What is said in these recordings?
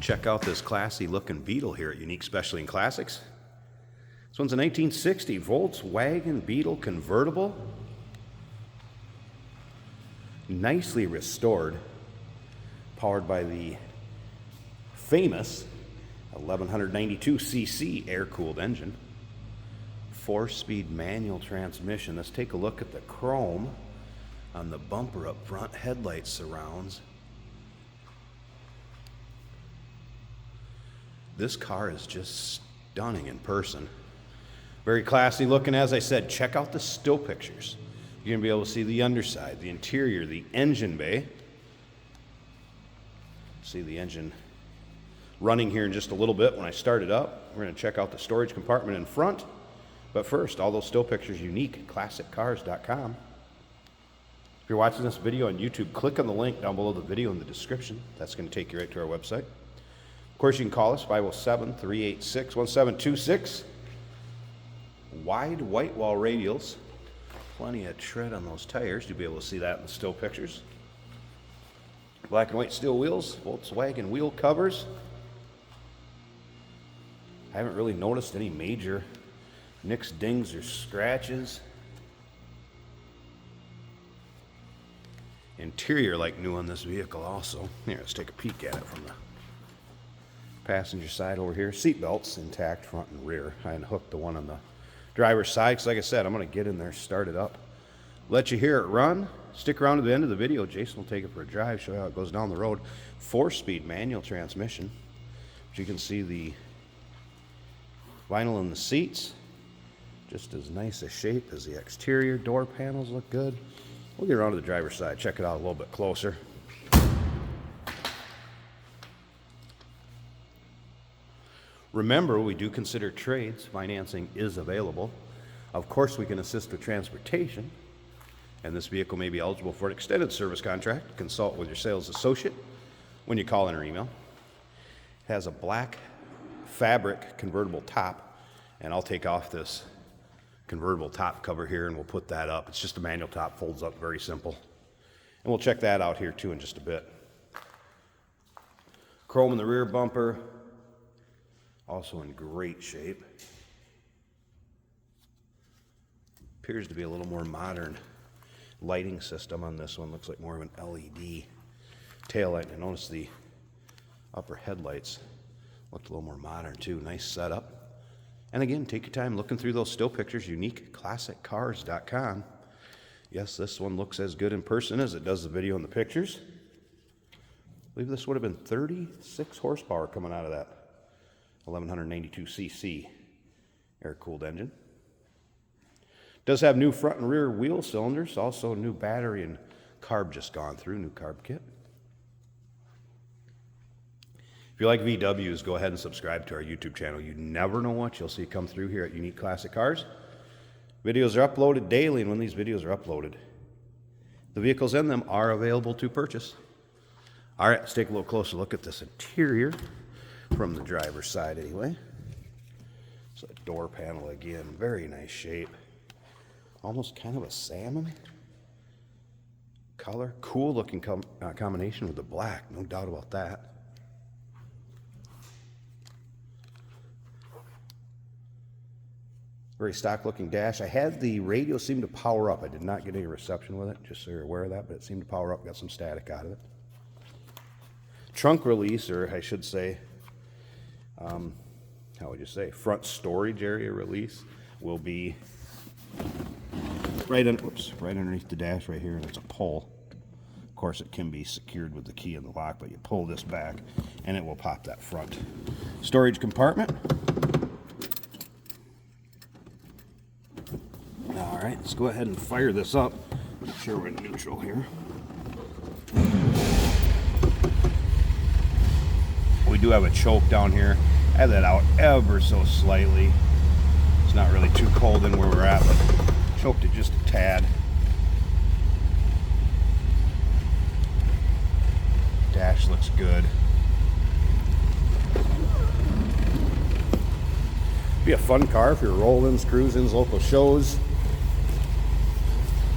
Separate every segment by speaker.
Speaker 1: Check out this classy looking Beetle here at Unique Specialty and Classics. This one's a 1960 Volkswagen Beetle convertible. Nicely restored. Powered by the famous 1192cc air-cooled engine. 4-speed manual transmission. Let's take a look at the chrome on the bumper up front, headlight surrounds. This car is just stunning in person. Very classy looking. As I said, check out the still pictures. You're going to be able to see the underside, the interior, the engine bay. See the engine running here in just a little bit when I start it up. We're going to check out the storage compartment in front. But first, all those still pictures, unique, classiccars.com. If you're watching this video on YouTube, click on the link down below the video in the description. That's going to take you right to our website. Of course, you can call us, 507-386-1726. Wide white wall radials. Plenty of tread on those tires. You'll be able to see that in the still pictures. Black and white steel wheels, Volkswagen wheel covers. I haven't really noticed any major nicks, dings, or scratches. Interior like new on this vehicle also. Here, let's take a peek at it from the passenger side over here. Seat belts intact front and rear. I unhooked the one on the driver's side because, like I said, I'm going to get in there, start it up, let you hear it run. Stick around to the end of the video. Jason will take it for a drive, show you how it goes down the road. 4-speed manual transmission. As you can see, the vinyl in the seats, just as nice a shape as the exterior. Door panels look good. We'll get around to the driver's side, check it out a little bit closer. Remember, we do consider trades. Financing is available. Of course, we can assist with transportation, and this vehicle may be eligible for an extended service contract. Consult with your sales associate when you call in or email. It has a black fabric convertible top, and I'll take off this convertible top cover here and we'll put that up. It's just a manual top, folds up, very simple. And we'll check that out here too in just a bit. Chrome in the rear bumper, also in great shape. Appears to be a little more modern lighting system on this one. Looks like more of an LED taillight. And notice the upper headlights looked a little more modern too. Nice setup. And again, take your time looking through those still pictures, uniqueclassiccars.com. Yes, this one looks as good in person as it does the video and the pictures. I believe this would have been 36 horsepower coming out of that 1192cc air-cooled engine. Does have new front and rear wheel cylinders, also new battery and carb just gone through, new carb kit. If you like VWs, go ahead and subscribe to our YouTube channel. You never know what you'll see come through here at Unique Classic Cars. Videos are uploaded daily, and when these videos are uploaded, the vehicles in them are available to purchase. All right, let's take a little closer look at this interior from the driver's side anyway. So a door panel again, very nice shape. Almost kind of a salmon color. Cool looking combination with the black, no doubt about that. Very stock looking dash. I had the radio seem to power up. I did not get any reception with it, just so you're aware of that, but it seemed to power up, got some static out of it. Trunk release, or I should say, how would you say, front storage area release will be right underneath the dash right here, and it's a pull. Of course, it can be secured with the key in the lock, but you pull this back, and it will pop that front storage compartment. All right, let's go ahead and fire this up. Make sure we're in neutral here. We do have a choke down here. I have that out ever so slightly. It's not really too cold in where we're at, but choked it just a tad. Dash looks good. Be a fun car if you're roll-ins, cruise-ins, local shows.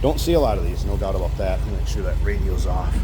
Speaker 1: Don't see a lot of these, no doubt about that. Make sure that radio's off.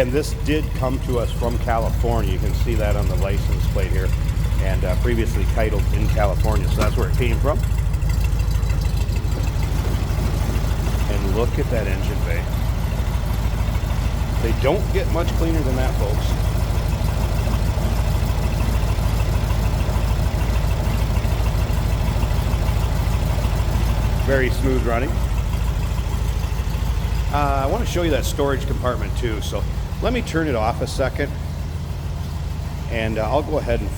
Speaker 1: And this did come to us from California. You can see that on the license plate here. And previously titled in California, so that's where it came from. And look at that engine bay. They don't get much cleaner than that, folks. Very smooth running. I want to show you that storage compartment too, so let me turn it off a second, and I'll go ahead and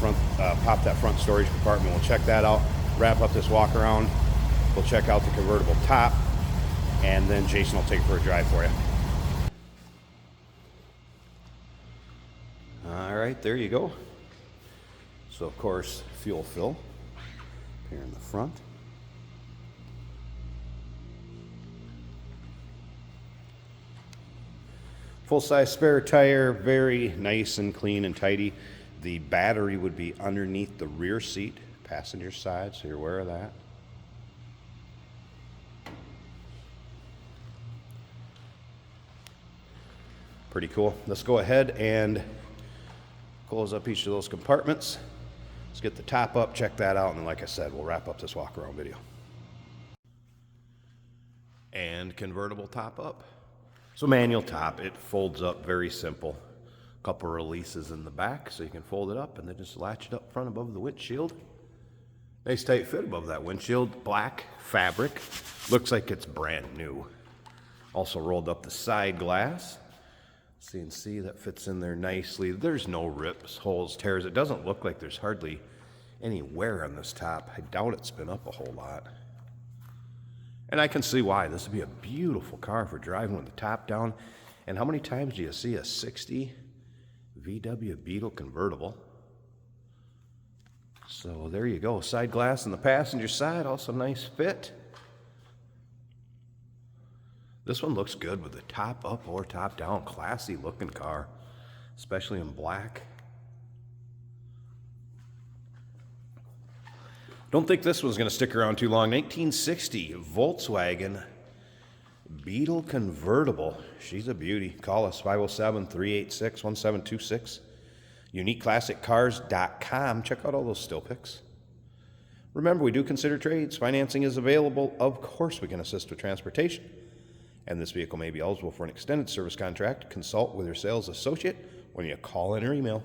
Speaker 1: pop that front storage compartment. We'll check that out, wrap up this walk around. We'll check out the convertible top, and then Jason will take it for a drive for you. All right, there you go. So of course, fuel fill here in the front. Full-size spare tire, very nice and clean and tidy. The battery would be underneath the rear seat, passenger side, so you're aware of that. Pretty cool. Let's go ahead and close up each of those compartments. Let's get the top up, check that out, and then like I said, we'll wrap up this walk around video. And convertible top up. So manual top, it folds up, very simple. Couple releases in the back so you can fold it up and then just latch it up front above the windshield. Nice tight fit above that windshield, black fabric. Looks like it's brand new. Also rolled up the side glass. CNC that fits in there nicely. There's no rips, holes, tears. It doesn't look like there's hardly any wear on this top. I doubt it's been up a whole lot. And I can see why. This would be a beautiful car for driving with the top down. And how many times do you see a 60 VW Beetle convertible? So there you go. Side glass on the passenger side, also nice fit. This one looks good with the top up or top down. Classy looking car, especially in black. Don't think this one's going to stick around too long. 1960 Volkswagen Beetle convertible. She's a beauty. Call us 507-386-1726. UniqueClassicCars.com. Check out all those still pics. Remember, we do consider trades. Financing is available. Of course, we can assist with transportation. And this vehicle may be eligible for an extended service contract. Consult with your sales associate when you call in or email.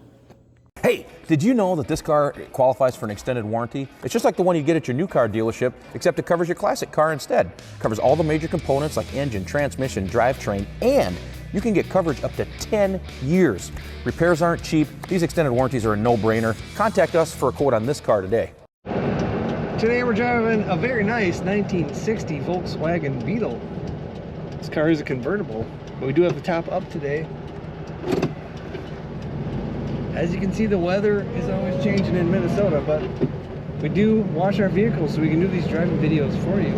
Speaker 2: Hey, did you know that this car qualifies for an extended warranty? It's just like the one you get at your new car dealership, except it covers your classic car instead. It covers all the major components like engine, transmission, drivetrain, and you can get coverage up to 10 years. Repairs aren't cheap. These extended warranties are a no-brainer. Contact us for a quote on this car today.
Speaker 3: Today we're driving a very nice 1960 Volkswagen Beetle. This car is a convertible, but we do have the top up today. As you can see, the weather is always changing in Minnesota, but we do wash our vehicles so we can do these driving videos for you.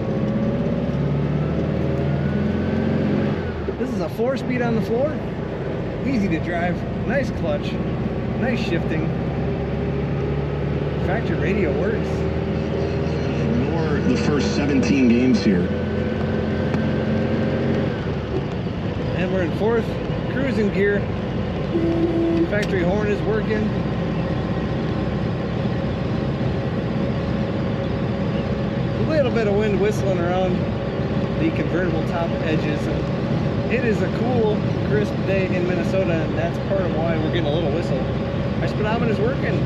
Speaker 3: This is a 4-speed on the floor, easy to drive, nice clutch, nice shifting. Factory radio works.
Speaker 4: Ignore the first 17 games here.
Speaker 3: And we're in 4th, cruising gear. Factory horn is working. A little bit of wind whistling around the convertible top edges. It is a cool, crisp day in Minnesota, and that's part of why we're getting a little whistle. Our speedometer is working.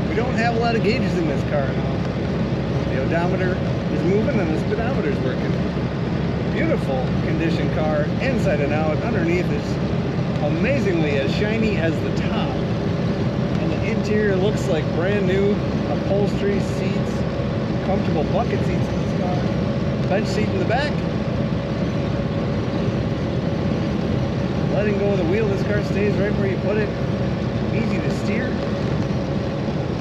Speaker 3: We don't have a lot of gauges in this car now. The odometer is moving and the speedometer is working. Beautiful condition car, inside and out. Underneath is amazingly as shiny as the top. And the interior looks like brand new. Upholstery, seats, comfortable bucket seats in this car. Bench seat in the back. Letting go of the wheel, this car stays right where you put it. Easy to steer.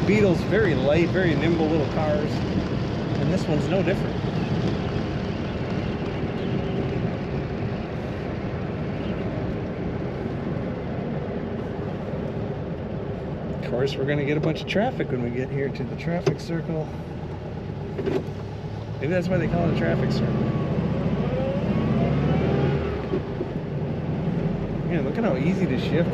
Speaker 3: Beetle's very light, very nimble little cars. And this one's no different. Of course, we're going to get a bunch of traffic when we get here to the traffic circle. Maybe that's why they call it a traffic circle. Man, look at how easy to shift.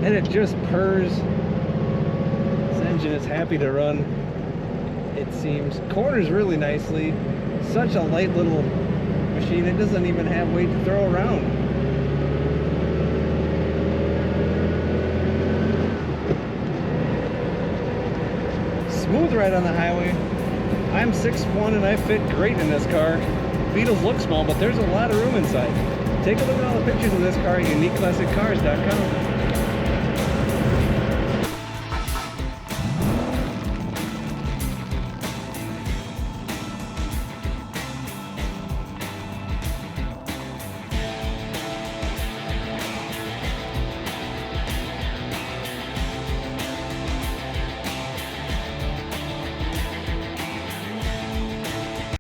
Speaker 3: And it just purrs. This engine is happy to run, it seems. Corners really nicely. Such a light little machine, it doesn't even have weight to throw around. Smooth ride on the highway. I'm 6'1" and I fit great in this car. Beetles look small, but there's a lot of room inside. Take a look at all the pictures of this car at uniqueclassiccars.com.